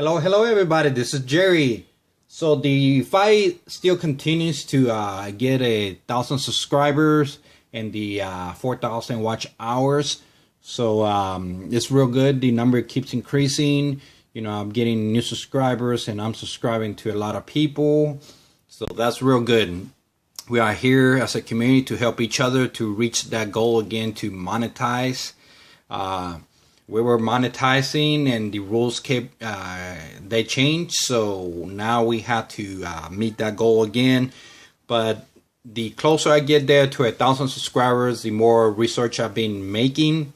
Hello everybody, this is Jerry. So the fight still continues to get 1,000 subscribers and the 4,000 watch hours. So it's real good. The number keeps increasing. You know, I'm getting new subscribers and I'm subscribing to a lot of people. So that's real good. We are here as a community to help each other to reach that goal again, to monetize. We were monetizing and the rules kept they changed, so now we have to meet that goal again. But the closer I get there to 1,000 subscribers, the more research I've been making.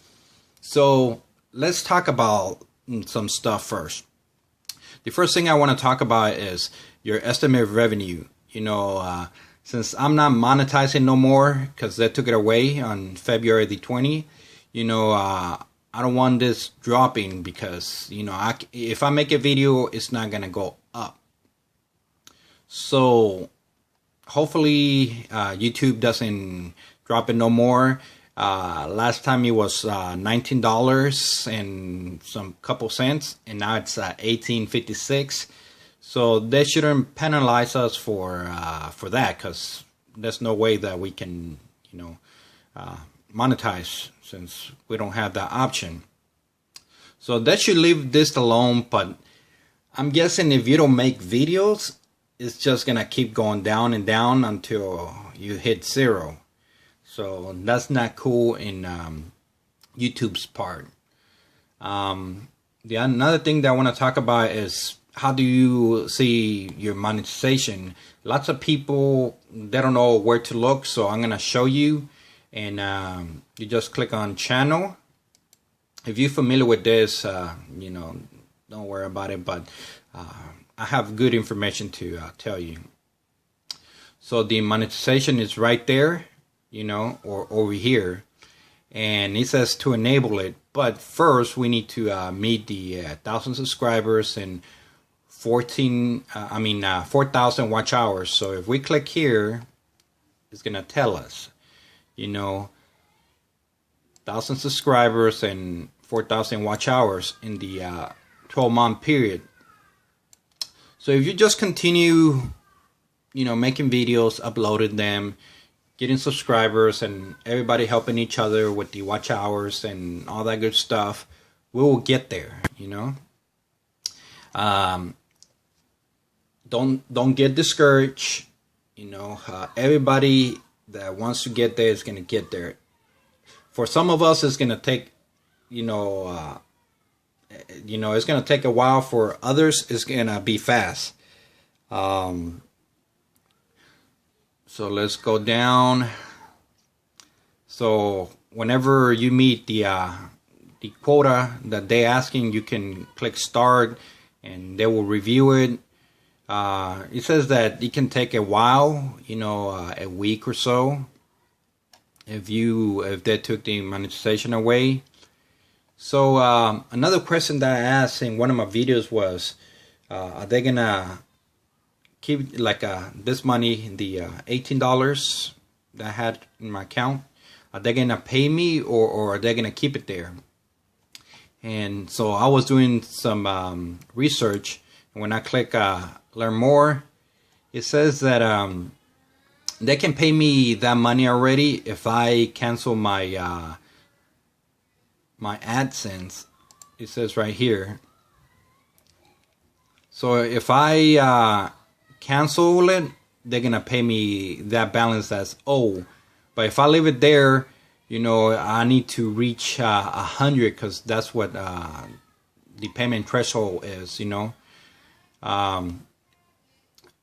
So let's talk about some stuff first. The first thing I want to talk about is your estimated revenue. You know, since I'm not monetizing no more because they took it away on February the 20th, you know, I don't want this dropping because, you know, if I make a video, it's not going to go up. So hopefully YouTube doesn't drop it no more. Last time it was $19 and some couple cents, and now it's $18.56. So they shouldn't penalize us for that, because there's no way that we can, you know, monetize since we don't have that option. So that should leave this alone. But I'm guessing if you don't make videos, it's just gonna keep going down and down until you hit zero. So that's not cool in YouTube's part. Another thing that I want to talk about is, how do you see your monetization? Lots of people, they don't know where to look, so I'm gonna show you. And you just click on channel. If you're familiar with this, you know, don't worry about it, but I have good information to tell you. So the monetization is right there, you know, or over here, and it says to enable it. But first we need to meet the 1,000 subscribers and 4,000 watch hours. So if we click here, it's gonna tell us, you know, 1,000 subscribers and 4,000 watch hours in the 12-month period. So if you just continue, you know, making videos, uploading them, getting subscribers, and everybody helping each other with the watch hours and all that good stuff, we will get there, you know. Don't get discouraged, you know. Everybody that wants to get there is going to get there. For some of us, it's going to take, it's going to take a while. For others, it's going to be fast. So let's go down. So whenever you meet the quota that they're asking, you can click start and they will review it. It says that it can take a while, you know, a week or so, if they took the monetization away. So another question that I asked in one of my videos was, are they gonna keep like this money, the $18 that I had in my account? Are they gonna pay me, or are they gonna keep it there? And so I was doing some research, and when I click learn more, it says that they can pay me that money already if I cancel my my AdSense. It says right here. So if I cancel it, they're gonna pay me that balance that's owed. But if I leave it there, you know, I need to reach 100, because that's what the payment threshold is, you know.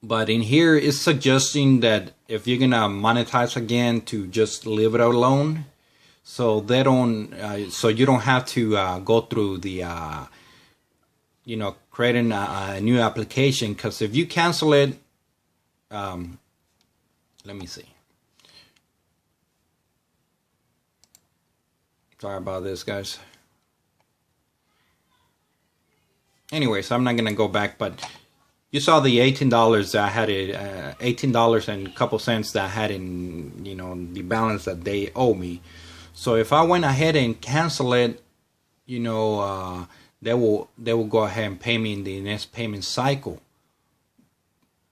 But in here, it's suggesting that if you're gonna monetize again, to just leave it alone, so they don't, so you don't have to go through the, you know, creating a new application. Because if you cancel it, let me see. Sorry about this, guys. Anyways, I'm not gonna go back, but you saw the $18 that I had it, $18 and a couple cents that I had in, you know, the balance that they owe me. So if I went ahead and cancel it, you know, they will go ahead and pay me in the next payment cycle,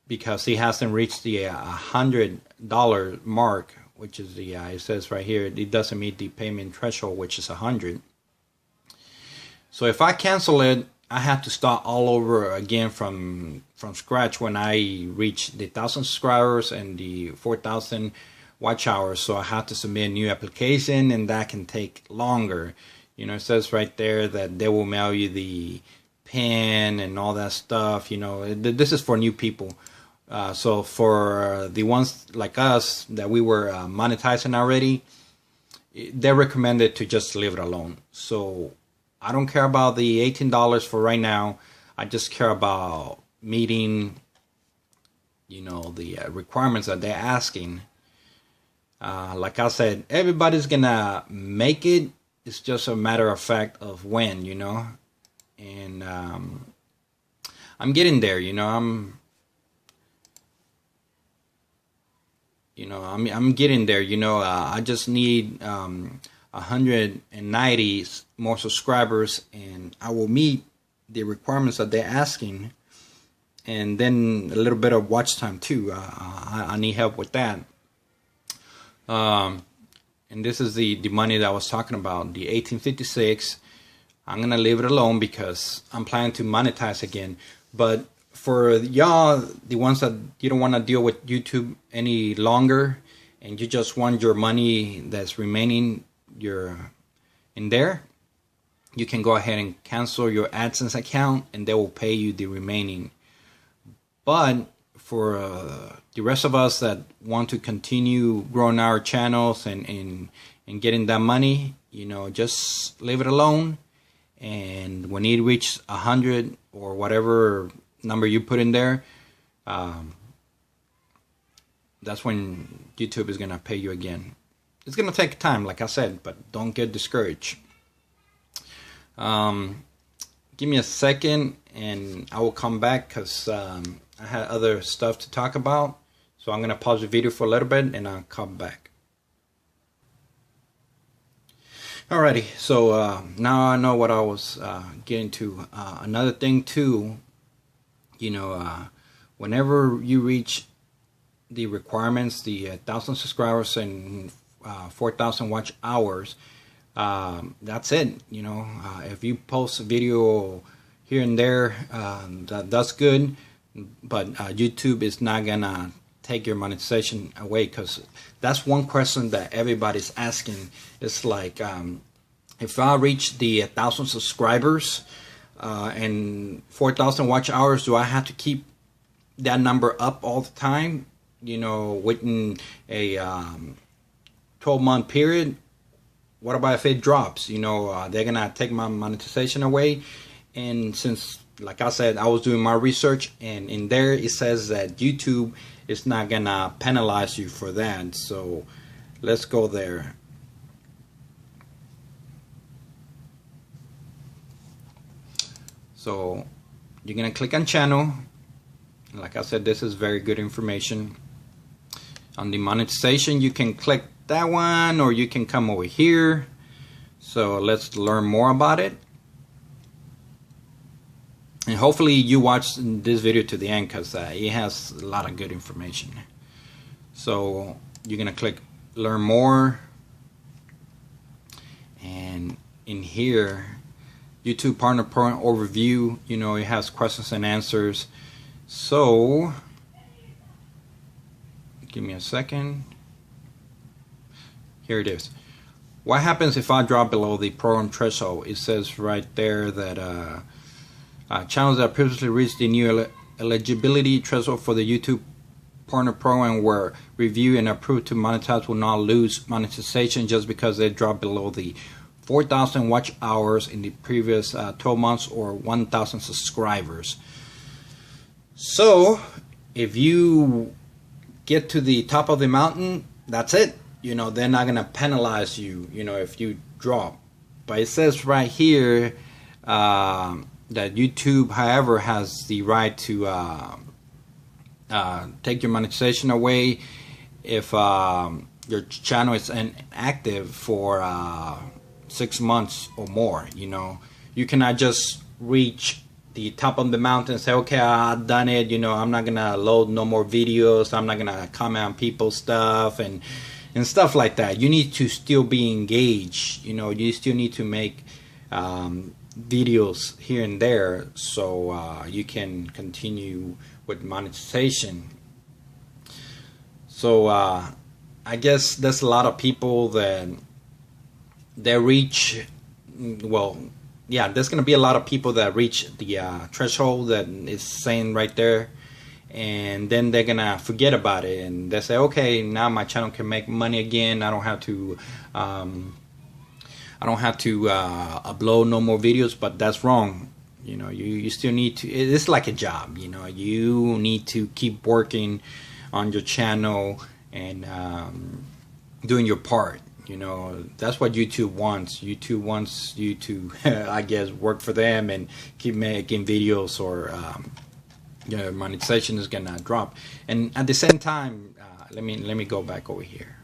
because he hasn't reached the $100 mark, which is the it says right here it doesn't meet the payment threshold, which is 100. So if I cancel it, I have to start all over again from scratch when I reach the 1,000 subscribers and the 4,000 watch hours. So I have to submit a new application, and that can take longer. It says right there that they will mail you the PIN and all that stuff. This is for new people. So for the ones like us that we were monetizing already, they recommended to just leave it alone. So I don't care about the $18 for right now. I just care about meeting, the requirements that they're asking. Like I said, everybody's gonna make it. It's just a matter of fact of when, and I'm getting there. I'm getting there. I just need 190 more subscribers, and I will meet the requirements that they're asking, and then a little bit of watch time too. I need help with that. And this is the money that I was talking about, the 1856. I'm gonna leave it alone because I'm planning to monetize again. But for y'all, the ones that you don't want to deal with YouTube any longer, and you just want your money that's remaining in there, you can go ahead and cancel your AdSense account, and they will pay you the remaining. But for the rest of us that want to continue growing our channels and getting that money, just leave it alone. And when it reaches 100 or whatever number you put in there, that's when YouTube is gonna pay you again. It's gonna take time, like I said, but don't get discouraged. Give me a second and I will come back, because I had other stuff to talk about. So I'm gonna pause the video for a little bit and I'll come back. Alrighty, so now I know what I was getting to. Another thing too, whenever you reach the requirements, the 1,000 subscribers and 4,000 watch hours, that's it. If you post a video here and there, that's good, but YouTube is not gonna take your monetization away, because that's one question that everybody's asking. It's like, if I reach the 1,000 subscribers and 4,000 watch hours, do I have to keep that number up all the time, within a 12-month period? What about if it drops? They're gonna take my monetization away. And since, like I said, I was doing my research, and in there it says that YouTube is not gonna penalize you for that. So let's go there. So you're gonna click on channel. Like I said, this is very good information. On the monetization, you can click that one, or you can come over here. So let's learn more about it. And hopefully you watch this video to the end, because it has a lot of good information. So you're gonna click learn more, and in here, YouTube Partner Program overview, it has questions and answers. So give me a second. Here it is. What happens if I drop below the program threshold? It says right there that channels that previously reached the new eligibility threshold for the YouTube Partner Program were reviewed and approved to monetize will not lose monetization just because they dropped below the 4,000 watch hours in the previous 12 months or 1,000 subscribers. So if you get to the top of the mountain, that's it. They're not gonna penalize you, if you drop. But it says right here that YouTube, however, has the right to take your monetization away if your channel is inactive for 6 months or more. You You cannot just reach the top of the mountain and say, okay, I've done it. I'm not gonna load no more videos. I'm not gonna comment on people's stuff and stuff like that. You need to still be engaged. You still need to make videos here and there, so you can continue with monetization. So I guess there's a lot of people that reach, well, yeah, there's gonna be a lot of people that reach the threshold that is saying right there, and then they're gonna forget about it, and they say, okay, now my channel can make money again. I don't have to upload no more videos. But that's wrong. You still need to. It's like a job. You need to keep working on your channel and doing your part. That's what YouTube wants. YouTube wants you to, I guess, work for them and keep making videos, or monetization is gonna drop. And at the same time, let me go back over here.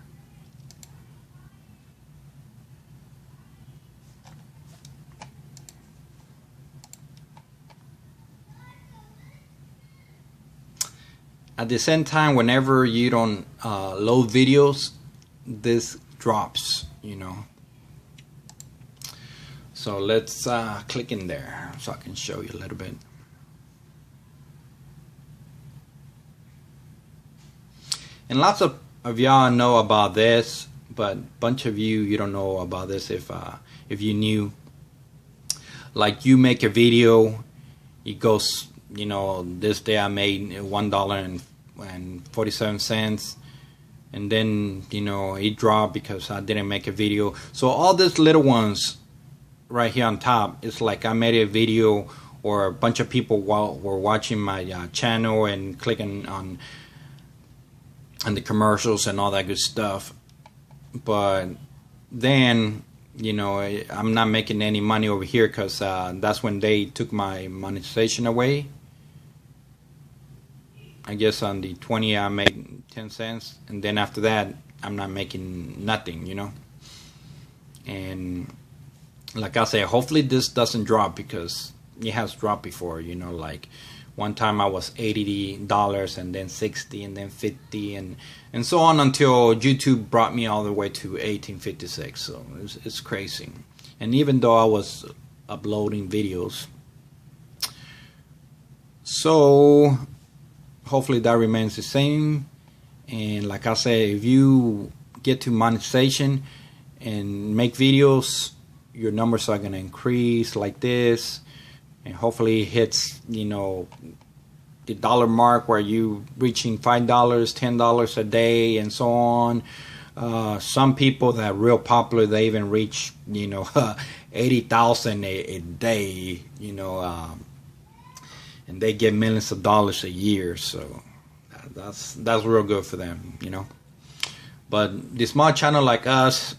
At the same time, whenever you don't load videos, this drops. So let's click in there so I can show you a little bit. And lots of y'all know about this, but a bunch of you don't know about this if you knew. Like, you make a video, it goes, this day I made $1.47, and then it dropped because I didn't make a video. So all these little ones right here on top, it's like I made a video, or a bunch of people were watching my channel and clicking on the commercials and all that good stuff. But then I'm not making any money over here, because that's when they took my monetization away. I guess on the 20 I made 10 cents, and then after that I'm not making nothing. And like I say, hopefully this doesn't drop, because it has dropped before. Like one time I was $80 and then 60 and then 50 and so on, until YouTube brought me all the way to 1856. So it's crazy. And even though I was uploading videos, so hopefully that remains the same. And like I say, if you get to monetization and make videos, your numbers are gonna increase like this, and hopefully it hits the dollar mark, where you reaching $5, $10 a day, and so on. Some people that are real popular, they even reach 80,000 a day, and they get millions of dollars a year. So that's real good for them. But the small channel like us,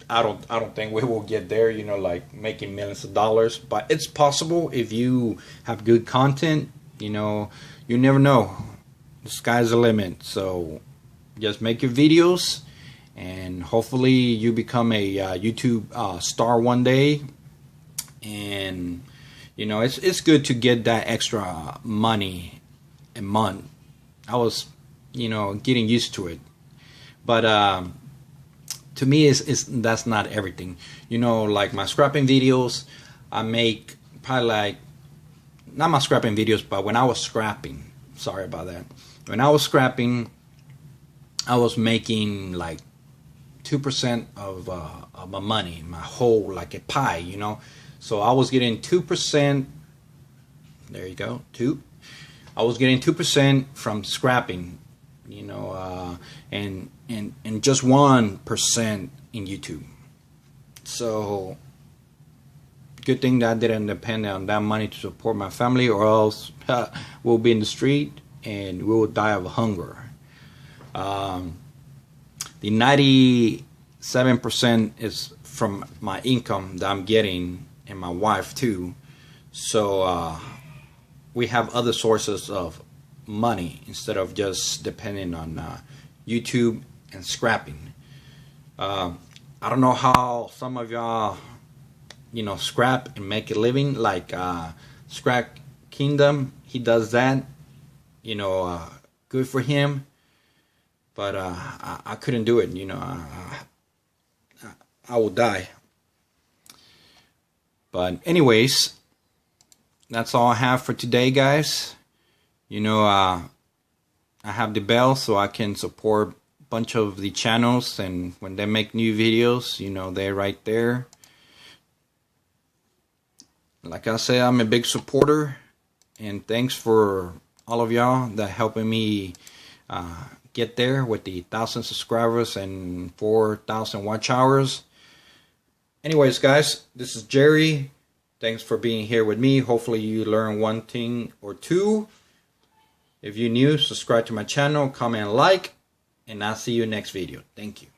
I don't think we will get there, like making millions of dollars. But it's possible if you have good content. You never know. The sky's the limit. So just make your videos, and hopefully you become a YouTube star one day. And it's good to get that extra money a month. I was getting used to it, but to me, that's not everything. Like my scrapping videos, I make probably like, not my scrapping videos, but when I was scrapping, sorry about that. When I was scrapping, I was making like 2% of my money, my whole, like a pie, So I was getting 2%. There you go, 2. I was getting 2% from scrapping, and just 1% in YouTube. So good thing that I didn't depend on that money to support my family, or else we'll be in the street and we will die of hunger. The 97% is from my income that I'm getting, and my wife too. So we have other sources of money instead of just depending on YouTube and scrapping. I don't know how some of y'all scrap and make a living, like Scrap Kingdom. He does that. Good for him. But I couldn't do it. I will die. But anyways, that's all I have for today, guys. I have the bell so I can support a bunch of the channels, and when they make new videos, they're right there. Like I said, I'm a big supporter, and thanks for all of y'all that helping me get there with the 1,000 subscribers and 4,000 watch hours. Anyways, guys, this is Jerry. Thanks for being here with me. Hopefully you learn one thing or two. If you're new, subscribe to my channel, comment, like, and I'll see you next video. Thank you.